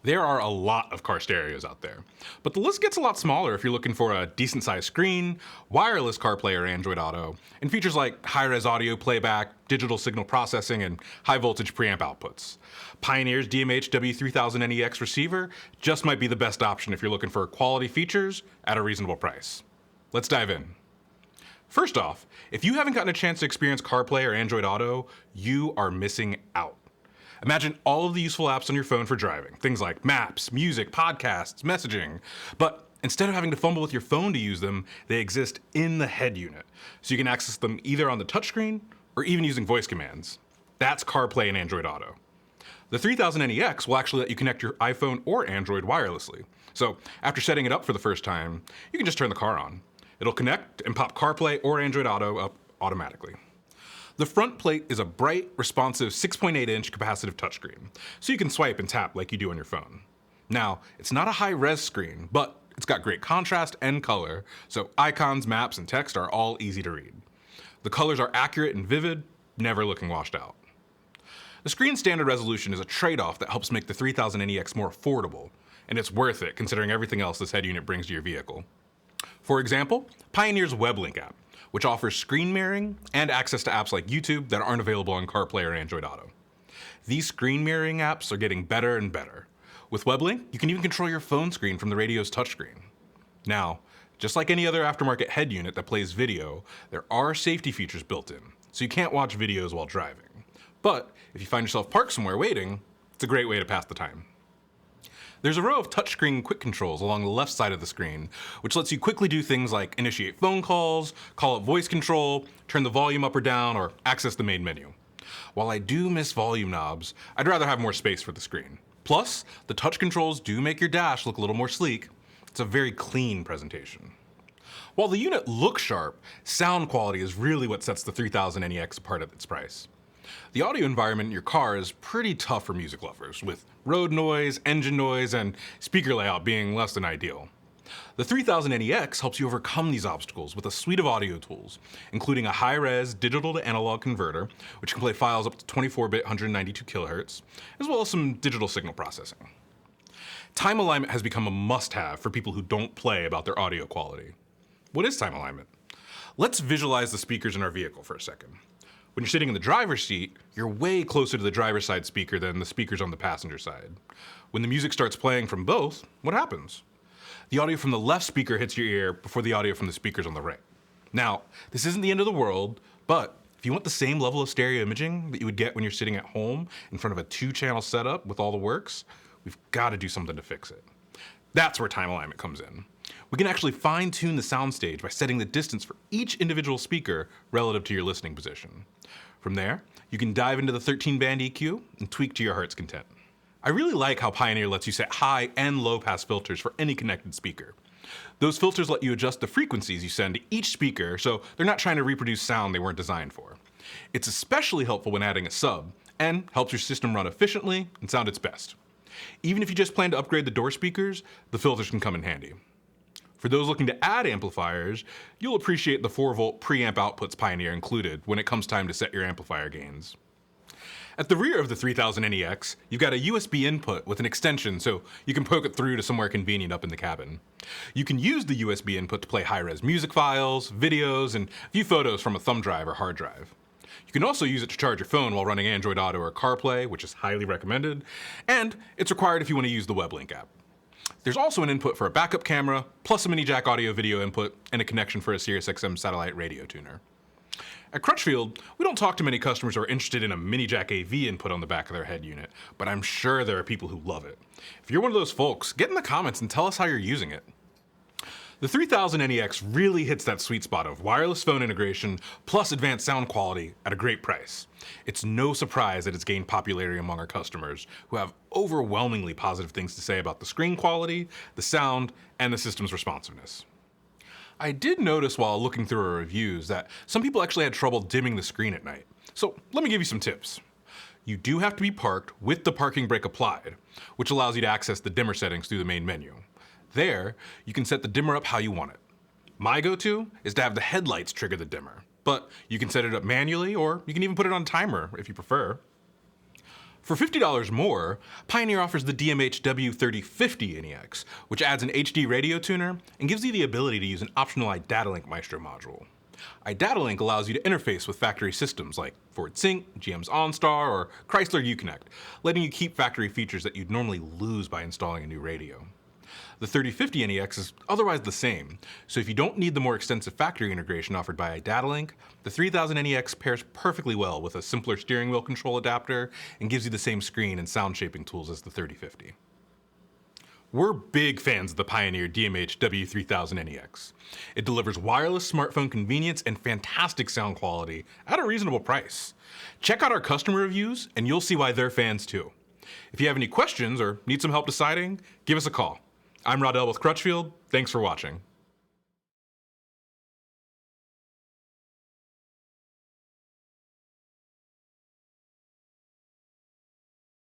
There are a lot of car stereos out there, but the list gets a lot smaller if you're looking for a decent sized screen, wireless CarPlay or Android Auto, and features like high-res audio playback, digital signal processing, and high-voltage preamp outputs. Pioneer's DMH-W3000NEX receiver just might be the best option if you're looking for quality features at a reasonable price. Let's dive in. First off, if you haven't gotten a chance to experience CarPlay or Android Auto, you are missing out. Imagine all of the useful apps on your phone for driving, things like maps, music, podcasts, messaging. But instead of having to fumble with your phone to use them, they exist in the head unit, so you can access them either on the touchscreen or even using voice commands. That's CarPlay and Android Auto. The 3000NEX will actually let you connect your iPhone or Android wirelessly. So after setting it up for the first time, you can just turn the car on. It'll connect and pop CarPlay or Android Auto up automatically. The front plate is a bright, responsive 6.8-inch capacitive touchscreen, so you can swipe and tap like you do on your phone. Now, it's not a high-res screen, but it's got great contrast and color, so icons, maps, and text are all easy to read. The colors are accurate and vivid, never looking washed out. The screen's standard resolution is a trade-off that helps make the 3000NEX more affordable, and it's worth it considering everything else this head unit brings to your vehicle. For example, Pioneer's WebLink app, which offers screen mirroring and access to apps like YouTube that aren't available on CarPlay or Android Auto. These screen mirroring apps are getting better and better. With WebLink, you can even control your phone screen from the radio's touchscreen. Now, just like any other aftermarket head unit that plays video, there are safety features built in, so you can't watch videos while driving. But if you find yourself parked somewhere waiting, it's a great way to pass the time. There's a row of touchscreen quick controls along the left side of the screen, which lets you quickly do things like initiate phone calls, call up voice control, turn the volume up or down, or access the main menu. While I do miss volume knobs, I'd rather have more space for the screen. Plus, the touch controls do make your dash look a little more sleek. It's a very clean presentation. While the unit looks sharp, sound quality is really what sets the 3000NEX apart at its price. The audio environment in your car is pretty tough for music lovers, with road noise, engine noise, and speaker layout being less than ideal. The 3000NEX helps you overcome these obstacles with a suite of audio tools, including a high-res digital-to-analog converter, which can play files up to 24-bit 192 kHz, as well as some digital signal processing. Time alignment has become a must-have for people who don't play about their audio quality. What is time alignment? Let's visualize the speakers in our vehicle for a second. When you're sitting in the driver's seat, you're way closer to the driver's side speaker than the speakers on the passenger side. When the music starts playing from both, what happens? The audio from the left speaker hits your ear before the audio from the speakers on the right. Now, this isn't the end of the world, but if you want the same level of stereo imaging that you would get when you're sitting at home in front of a 2-channel setup with all the works, we've got to do something to fix it. That's where time alignment comes in. We can actually fine-tune the soundstage by setting the distance for each individual speaker relative to your listening position. From there, you can dive into the 13-band EQ and tweak to your heart's content. I really like how Pioneer lets you set high and low pass filters for any connected speaker. Those filters let you adjust the frequencies you send to each speaker, so they're not trying to reproduce sound they weren't designed for. It's especially helpful when adding a sub, and helps your system run efficiently and sound its best. Even if you just plan to upgrade the door speakers, the filters can come in handy. For those looking to add amplifiers, you'll appreciate the 4-volt preamp outputs Pioneer included when it comes time to set your amplifier gains. At the rear of the 3000NEX, you've got a USB input with an extension so you can poke it through to somewhere convenient up in the cabin. You can use the USB input to play high-res music files, videos, and view photos from a thumb drive or hard drive. You can also use it to charge your phone while running Android Auto or CarPlay, which is highly recommended, and it's required if you want to use the WebLink app. There's also an input for a backup camera, plus a mini jack audio video input, and a connection for a SiriusXM satellite radio tuner. At Crutchfield, we don't talk to many customers who are interested in a mini jack AV input on the back of their head unit, but I'm sure there are people who love it. If you're one of those folks, get in the comments and tell us how you're using it. The 3000NEX really hits that sweet spot of wireless phone integration plus advanced sound quality at a great price. It's no surprise that it's gained popularity among our customers, who have overwhelmingly positive things to say about the screen quality, the sound, and the system's responsiveness. I did notice while looking through our reviews that some people actually had trouble dimming the screen at night. So let me give you some tips. You do have to be parked with the parking brake applied, which allows you to access the dimmer settings through the main menu. There, you can set the dimmer up how you want it. My go-to is to have the headlights trigger the dimmer, but you can set it up manually or you can even put it on timer if you prefer. For $50 more, Pioneer offers the DMH-W3050NEX, which adds an HD radio tuner and gives you the ability to use an optional iDataLink Maestro module. iDataLink allows you to interface with factory systems like Ford Sync, GM's OnStar, or Chrysler Uconnect, letting you keep factory features that you'd normally lose by installing a new radio. The 3050NEX is otherwise the same, so if you don't need the more extensive factory integration offered by iDataLink, the 3000NEX pairs perfectly well with a simpler steering wheel control adapter and gives you the same screen and sound shaping tools as the 3050. We're big fans of the Pioneer DMH-W3000NEX. It delivers wireless smartphone convenience and fantastic sound quality at a reasonable price. Check out our customer reviews and you'll see why they're fans too. If you have any questions or need some help deciding, give us a call. I'm Rodell with Crutchfield. Thanks for watching.